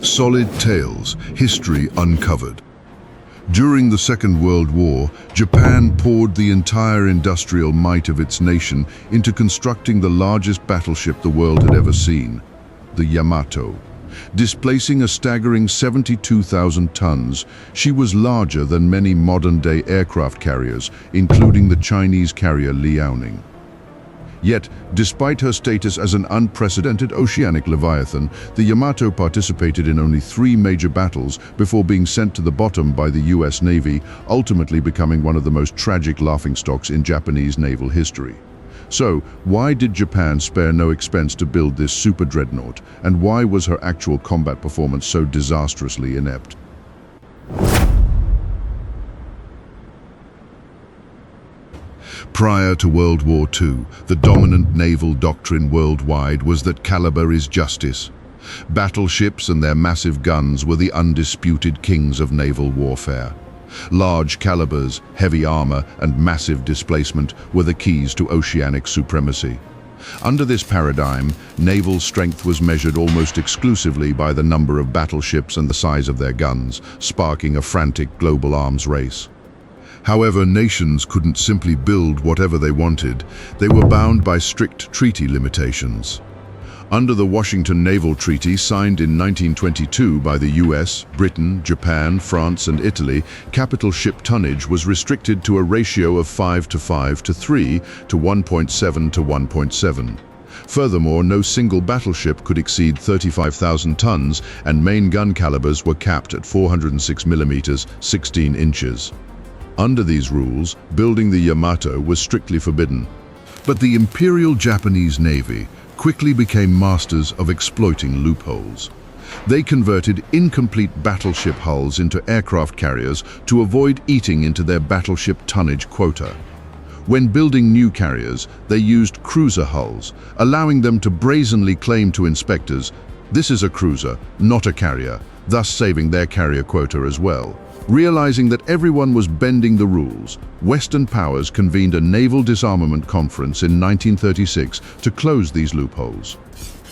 Solid tales, history uncovered. During the Second World War, Japan poured the entire industrial might of its nation into constructing the largest battleship the world had ever seen, the Yamato. Displacing a staggering 72,000 tons, she was larger than many modern-day aircraft carriers, including the Chinese carrier Liaoning. Yet, despite her status as an unprecedented oceanic Leviathan, the Yamato participated in only 3 major battles before being sent to the bottom by the US Navy, ultimately becoming one of the most tragic laughingstocks in Japanese naval history. So, why did Japan spare no expense to build this super dreadnought, and why was her actual combat performance so disastrously inept? Prior to World War II, the dominant naval doctrine worldwide was that caliber is justice. Battleships and their massive guns were the undisputed kings of naval warfare. Large calibers, heavy armor, and massive displacement were the keys to oceanic supremacy. Under this paradigm, naval strength was measured almost exclusively by the number of battleships and the size of their guns, sparking a frantic global arms race. However, nations couldn't simply build whatever they wanted. They were bound by strict treaty limitations. Under the Washington Naval Treaty, signed in 1922 by the US, Britain, Japan, France, and Italy, capital ship tonnage was restricted to a ratio of 5 to 5 to 3 to 1.7 to 1.7. Furthermore, no single battleship could exceed 35,000 tons, and main gun calibers were capped at 406 millimeters, 16 inches. Under these rules, building the Yamato was strictly forbidden. But the Imperial Japanese Navy quickly became masters of exploiting loopholes. They converted incomplete battleship hulls into aircraft carriers to avoid eating into their battleship tonnage quota. When building new carriers, they used cruiser hulls, allowing them to brazenly claim to inspectors, "This is a cruiser, not a carrier," thus saving their carrier quota as well. Realizing that everyone was bending the rules, Western powers convened a naval disarmament conference in 1936 to close these loopholes.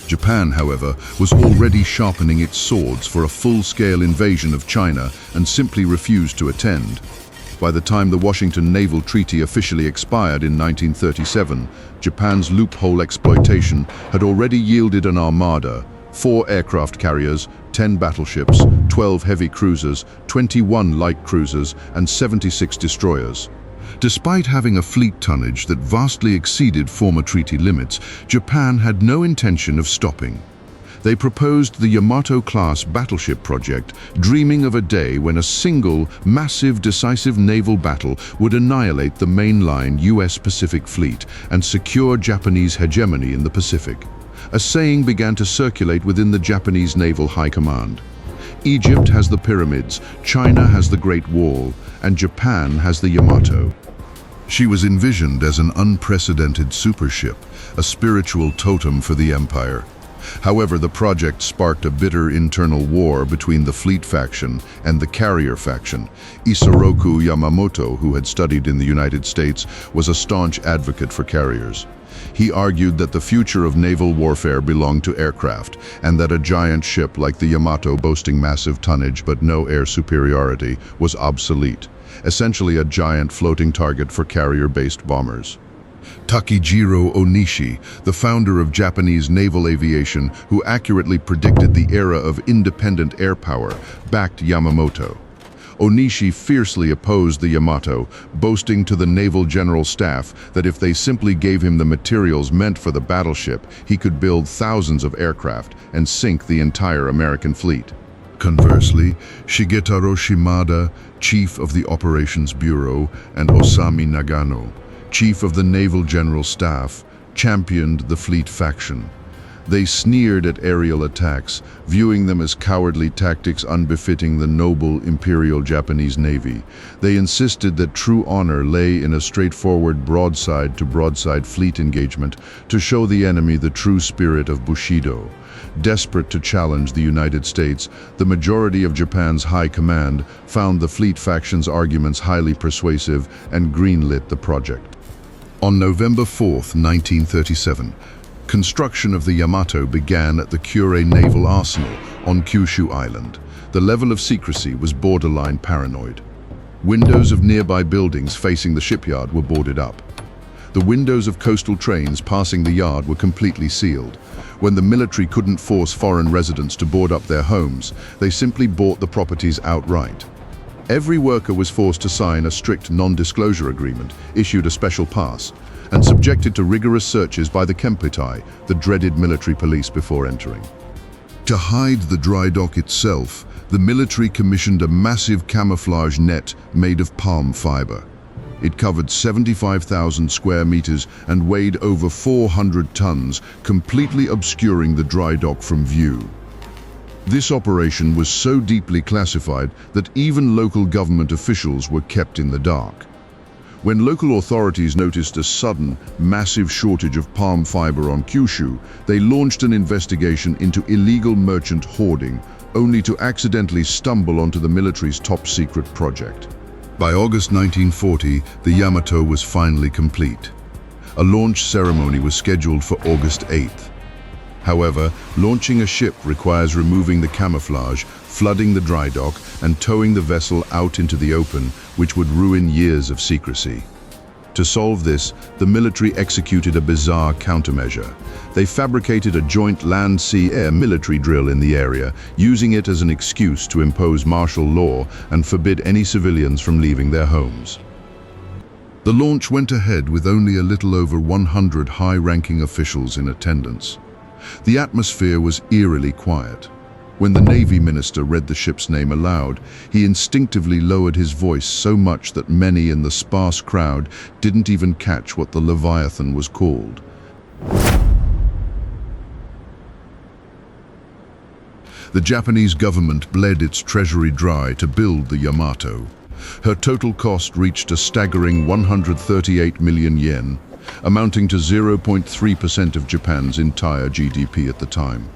Japan, however, was already sharpening its swords for a full-scale invasion of China and simply refused to attend. By the time the Washington Naval Treaty officially expired in 1937, Japan's loophole exploitation had already yielded an armada, 4 aircraft carriers, 10 battleships, 12 heavy cruisers, 21 light cruisers, and 76 destroyers. Despite having a fleet tonnage that vastly exceeded former treaty limits, Japan had no intention of stopping. They proposed the Yamato-class battleship project, dreaming of a day when a single, massive, decisive naval battle would annihilate the mainline US Pacific Fleet and secure Japanese hegemony in the Pacific. A saying began to circulate within the Japanese Naval High Command. Egypt has the pyramids, China has the Great Wall, and Japan has the Yamato. She was envisioned as an unprecedented supership, a spiritual totem for the empire. However, the project sparked a bitter internal war between the fleet faction and the carrier faction. Isoroku Yamamoto, who had studied in the United States, was a staunch advocate for carriers. He argued that the future of naval warfare belonged to aircraft, and that a giant ship like the Yamato boasting massive tonnage but no air superiority was obsolete, essentially a giant floating target for carrier-based bombers. Takejiro Onishi, the founder of Japanese naval aviation, who accurately predicted the era of independent air power, backed Yamamoto. Onishi fiercely opposed the Yamato, boasting to the Naval General Staff that if they simply gave him the materials meant for the battleship, he could build thousands of aircraft and sink the entire American fleet. Conversely, Shigetaro Shimada, chief of the Operations Bureau, and Osami Nagano, chief of the Naval General Staff, championed the fleet faction. They sneered at aerial attacks, viewing them as cowardly tactics unbefitting the noble Imperial Japanese Navy. They insisted that true honor lay in a straightforward broadside-to-broadside fleet engagement to show the enemy the true spirit of Bushido. Desperate to challenge the United States, the majority of Japan's high command found the fleet faction's arguments highly persuasive and greenlit the project. On November 4, 1937, construction of the Yamato began at the Kure Naval Arsenal On Kyushu Island, the level of secrecy was borderline paranoid. Windows of nearby buildings facing the shipyard were boarded up. The windows of coastal trains passing the yard were completely sealed. When the military couldn't force foreign residents to board up their homes, they simply bought the properties outright. Every worker was forced to sign a strict non-disclosure agreement, issued a special pass, and subjected to rigorous searches by the Peattie, the dreaded military police, before entering. To hide the dry dock itself, the military commissioned a massive camouflage net made of palm fiber. It covered 75,000 square meters and weighed over 400 tons, completely obscuring the dry dock from view. This operation was so deeply classified that even local government officials were kept in the dark. When local authorities noticed a sudden, massive shortage of palm fiber on Kyushu, they launched an investigation into illegal merchant hoarding, only to accidentally stumble onto the military's top-secret project. By August 1940, the Yamato was finally complete. A launch ceremony was scheduled for August 8th. However, launching a ship requires removing the camouflage, flooding the dry dock, and towing the vessel out into the open, which would ruin years of secrecy. To solve this, the military executed a bizarre countermeasure. They fabricated a joint land-sea-air military drill in the area, using it as an excuse to impose martial law and forbid any civilians from leaving their homes. The launch went ahead with only a little over 100 high-ranking officials in attendance. The atmosphere was eerily quiet. When the Navy minister read the ship's name aloud, he instinctively lowered his voice so much that many in the sparse crowd didn't even catch what the Leviathan was called. The Japanese government bled its treasury dry to build the Yamato. Her total cost reached a staggering 138 million yen, amounting to 0.3% of Japan's entire GDP at the time.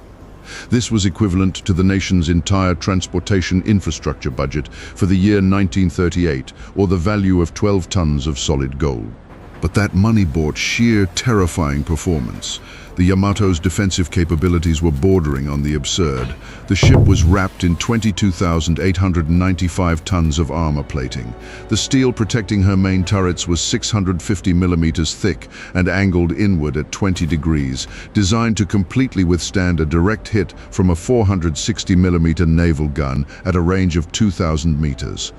This was equivalent to the nation's entire transportation infrastructure budget for the year 1938, or the value of 12 tons of solid gold. But that money bought sheer terrifying performance. The Yamato's defensive capabilities were bordering on the absurd. The ship was wrapped in 22,895 tons of armor plating. The steel protecting her main turrets was 650 millimeters thick and angled inward at 20 degrees, designed to completely withstand a direct hit from a 460 millimeter naval gun at a range of 2,000 meters.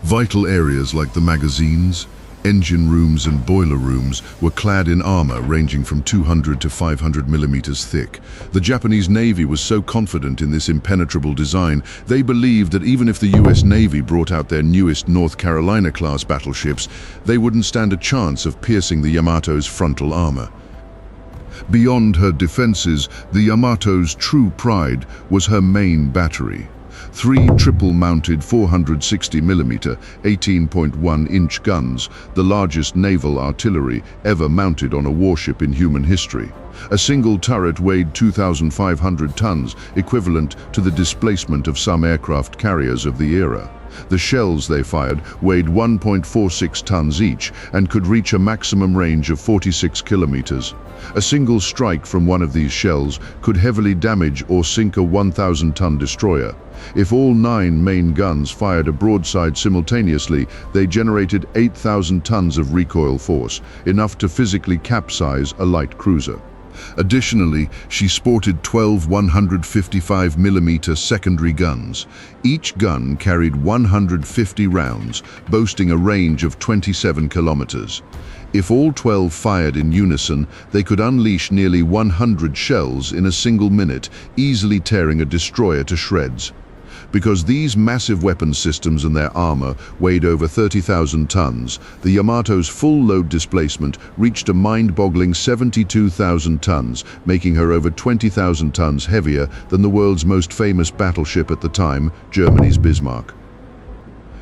Vital areas like the magazines, engine rooms and boiler rooms were clad in armor ranging from 200 to 500 millimeters thick. The Japanese Navy was so confident in this impenetrable design, they believed that even if the US Navy brought out their newest North Carolina-class battleships, they wouldn't stand a chance of piercing the Yamato's frontal armor. Beyond her defenses, the Yamato's true pride was her main battery. 3 triple-mounted 460mm, 18.1-inch guns, the largest naval artillery ever mounted on a warship in human history. A single turret weighed 2,500 tons, equivalent to the displacement of some aircraft carriers of the era. The shells they fired weighed 1.46 tons each and could reach a maximum range of 46 kilometers. A single strike from one of these shells could heavily damage or sink a 1,000-ton destroyer. If all 9 main guns fired a broadside simultaneously, they generated 8,000 tons of recoil force, enough to physically capsize a light cruiser. Additionally, she sported 12 155mm secondary guns. Each gun carried 150 rounds, boasting a range of 27 kilometers. If all 12 fired in unison, they could unleash nearly 100 shells in a single minute, easily tearing a destroyer to shreds. Because these massive weapon systems and their armor weighed over 30,000 tons, the Yamato's full load displacement reached a mind-boggling 72,000 tons, making her over 20,000 tons heavier than the world's most famous battleship at the time, Germany's Bismarck.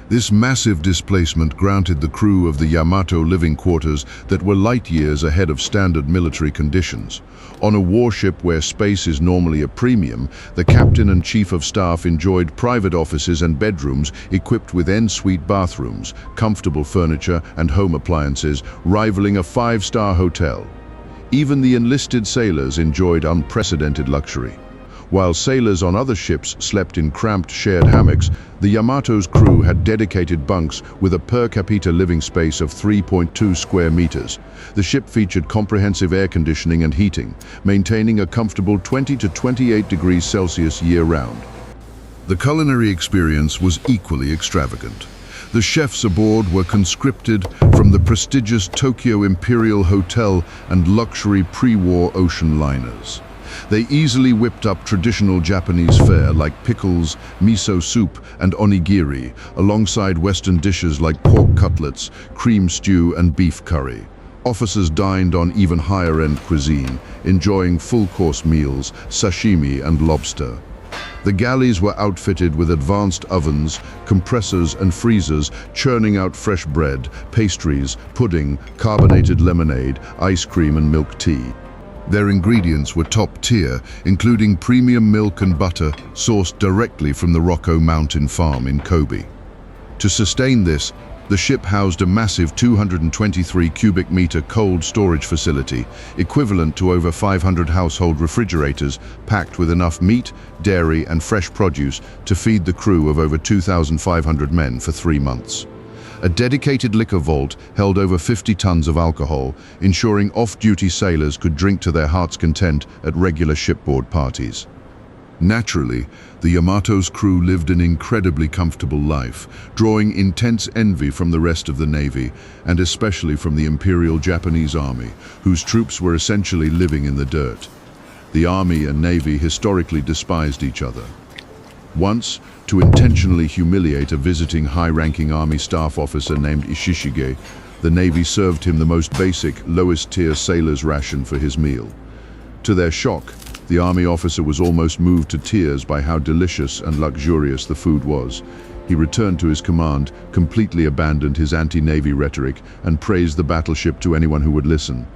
This massive displacement granted the crew of the Yamato living quarters that were light years ahead of standard military conditions. On a warship where space is normally a premium, the captain and chief of staff enjoyed private offices and bedrooms equipped with en-suite bathrooms, comfortable furniture and home appliances, rivaling a 5-star hotel. Even the enlisted sailors enjoyed unprecedented luxury. While sailors on other ships slept in cramped shared hammocks, the Yamato's crew had dedicated bunks with a per capita living space of 3.2 square meters. The ship featured comprehensive air conditioning and heating, maintaining a comfortable 20 to 28 degrees Celsius year-round. The culinary experience was equally extravagant. The chefs aboard were conscripted from the prestigious Tokyo Imperial Hotel and luxury pre-war ocean liners. They easily whipped up traditional Japanese fare like pickles, miso soup, and onigiri, alongside Western dishes like pork cutlets, cream stew, and beef curry. Officers dined on even higher-end cuisine, enjoying full-course meals, sashimi, and lobster. The galleys were outfitted with advanced ovens, compressors, and freezers, churning out fresh bread, pastries, pudding, carbonated lemonade, ice cream, and milk tea. Their ingredients were top tier, including premium milk and butter sourced directly from the Rocco Mountain Farm in Kobe. To sustain this, the ship housed a massive 223 cubic meter cold storage facility, equivalent to over 500 household refrigerators, packed with enough meat, dairy, and fresh produce to feed the crew of over 2,500 men for 3 months. A dedicated liquor vault held over 50 tons of alcohol, ensuring off-duty sailors could drink to their heart's content at regular shipboard parties. Naturally, the Yamato's crew lived an incredibly comfortable life, drawing intense envy from the rest of the Navy, and especially from the Imperial Japanese Army, whose troops were essentially living in the dirt. The Army and Navy historically despised each other. Once, to intentionally humiliate a visiting high-ranking Army staff officer named Ishishige, the Navy served him the most basic, lowest-tier sailor's ration for his meal. To their shock, the Army officer was almost moved to tears by how delicious and luxurious the food was. He returned to his command, completely abandoned his anti-Navy rhetoric, and praised the battleship to anyone who would listen.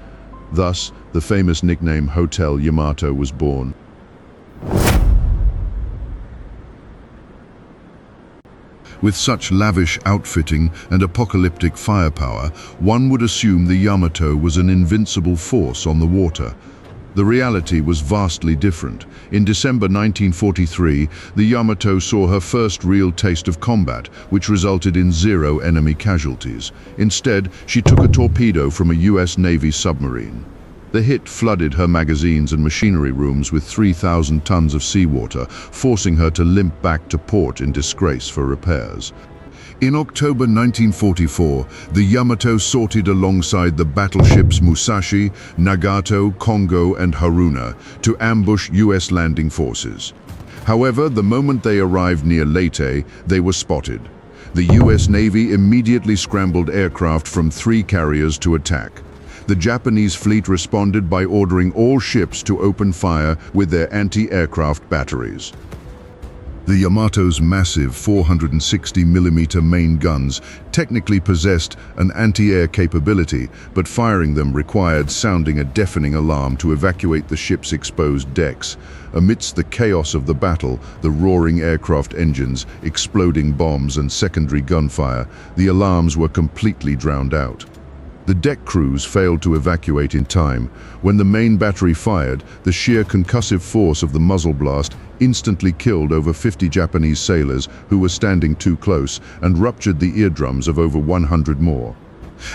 Thus, the famous nickname Hotel Yamato was born. With such lavish outfitting and apocalyptic firepower, one would assume the Yamato was an invincible force on the water. The reality was vastly different. In December 1943, the Yamato saw her first real taste of combat, which resulted in 0 enemy casualties. Instead, she took a torpedo from a US Navy submarine. The hit flooded her magazines and machinery rooms with 3,000 tons of seawater, forcing her to limp back to port in disgrace for repairs. In October 1944, the Yamato sortied alongside the battleships Musashi, Nagato, Kongo, and Haruna to ambush US landing forces. However, the moment they arrived near Leyte, they were spotted. The US Navy immediately scrambled aircraft from 3 carriers to attack. The Japanese fleet responded by ordering all ships to open fire with their anti-aircraft batteries. The Yamato's massive 460mm main guns technically possessed an anti-air capability, but firing them required sounding a deafening alarm to evacuate the ship's exposed decks. Amidst the chaos of the battle, the roaring aircraft engines, exploding bombs, and secondary gunfire, the alarms were completely drowned out. The deck crews failed to evacuate in time. When the main battery fired, the sheer concussive force of the muzzle blast instantly killed over 50 Japanese sailors who were standing too close and ruptured the eardrums of over 100 more,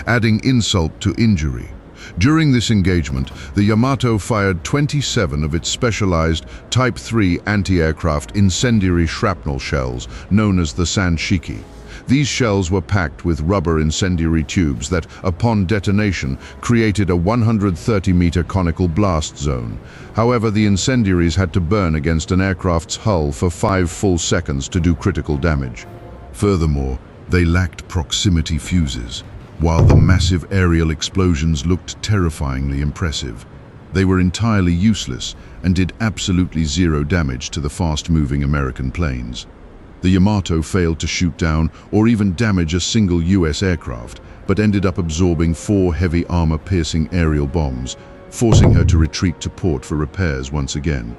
adding insult to injury. During this engagement, the Yamato fired 27 of its specialized Type 3 anti-aircraft incendiary shrapnel shells, known as the Sanshiki. These shells were packed with rubber incendiary tubes that, upon detonation, created a 130-meter conical blast zone. However, the incendiaries had to burn against an aircraft's hull for 5 full seconds to do critical damage. Furthermore, they lacked proximity fuses. While the massive aerial explosions looked terrifyingly impressive, they were entirely useless and did absolutely 0 damage to the fast-moving American planes. The Yamato failed to shoot down or even damage a single US aircraft, but ended up absorbing 4 heavy armor-piercing aerial bombs, forcing her to retreat to port for repairs once again.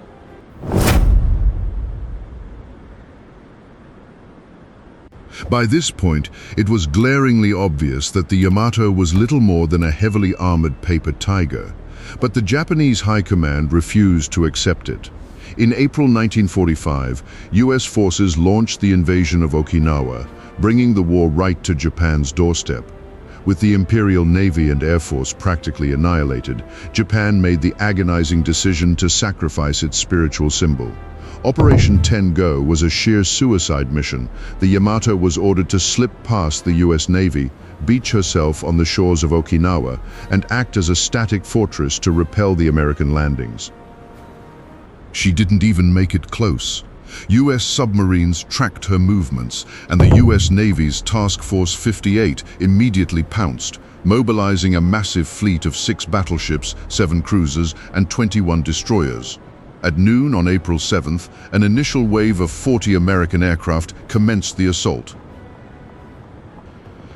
By this point, it was glaringly obvious that the Yamato was little more than a heavily armored paper tiger, but the Japanese High Command refused to accept it. In April 1945, US forces launched the invasion of Okinawa, bringing the war right to Japan's doorstep. With the Imperial Navy and Air Force practically annihilated, Japan made the agonizing decision to sacrifice its spiritual symbol. Operation Ten-Go was a sheer suicide mission. The Yamato was ordered to slip past the US Navy, beach herself on the shores of Okinawa, and act as a static fortress to repel the American landings. She didn't even make it close. US submarines tracked her movements, and the US Navy's Task Force 58 immediately pounced, mobilizing a massive fleet of 6 battleships, 7 cruisers, and 21 destroyers. At noon on April 7th, an initial wave of 40 American aircraft commenced the assault.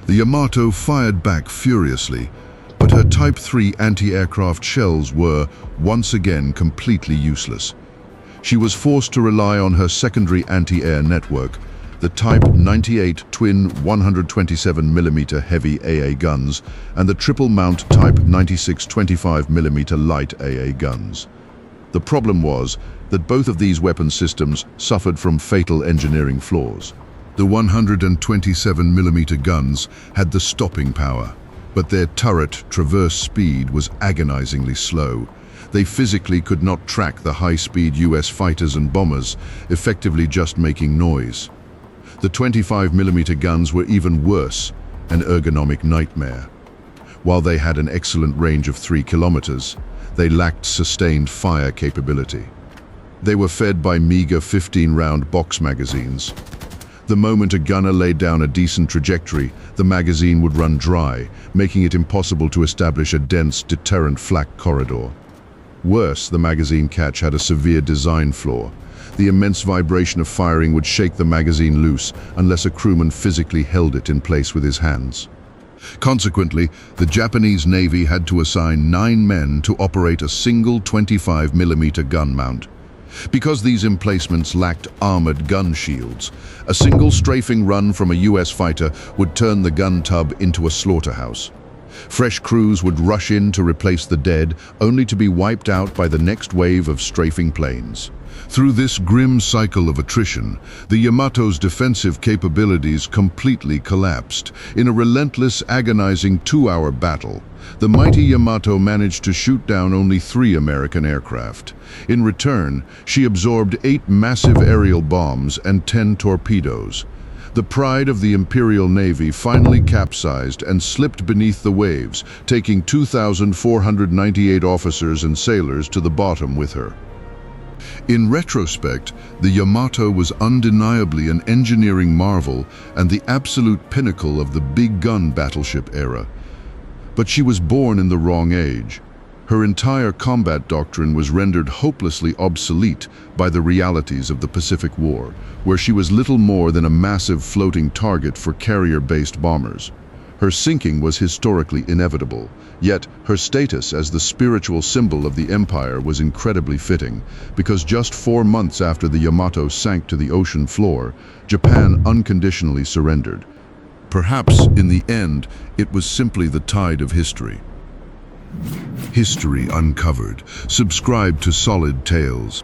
The Yamato fired back furiously, but her Type 3 anti-aircraft shells were, once again, completely useless. She was forced to rely on her secondary anti-air network, the Type 98 twin 127mm heavy AA guns and the triple-mount Type 96 25mm light AA guns. The problem was that both of these weapon systems suffered from fatal engineering flaws. The 127mm guns had the stopping power, but their turret traverse speed was agonizingly slow. They physically could not track the high-speed US fighters and bombers, effectively just making noise. The 25mm guns were even worse, an ergonomic nightmare. While they had an excellent range of 3 kilometers, they lacked sustained fire capability. They were fed by meager 15-round box magazines. The moment a gunner laid down a decent trajectory, the magazine would run dry, making it impossible to establish a dense, deterrent flak corridor. Worse, the magazine catch had a severe design flaw. The immense vibration of firing would shake the magazine loose unless a crewman physically held it in place with his hands. Consequently, the Japanese Navy had to assign 9 men to operate a single 25mm gun mount. Because these emplacements lacked armored gun shields, a single strafing run from a US fighter would turn the gun tub into a slaughterhouse. Fresh crews would rush in to replace the dead, only to be wiped out by the next wave of strafing planes. Through this grim cycle of attrition, the Yamato's defensive capabilities completely collapsed. In a relentless, agonizing 2-hour battle, the mighty Yamato managed to shoot down only 3 American aircraft. In return, she absorbed 8 massive aerial bombs and 10 torpedoes. The pride of the Imperial Navy finally capsized and slipped beneath the waves, taking 2,498 officers and sailors to the bottom with her. In retrospect, the Yamato was undeniably an engineering marvel and the absolute pinnacle of the big gun battleship era. But she was born in the wrong age. Her entire combat doctrine was rendered hopelessly obsolete by the realities of the Pacific War, where she was little more than a massive floating target for carrier-based bombers. Her sinking was historically inevitable, yet her status as the spiritual symbol of the empire was incredibly fitting, because just 4 months after the Yamato sank to the ocean floor, Japan unconditionally surrendered. Perhaps, in the end, it was simply the tide of history. History Uncovered. Subscribe to Solid Tales.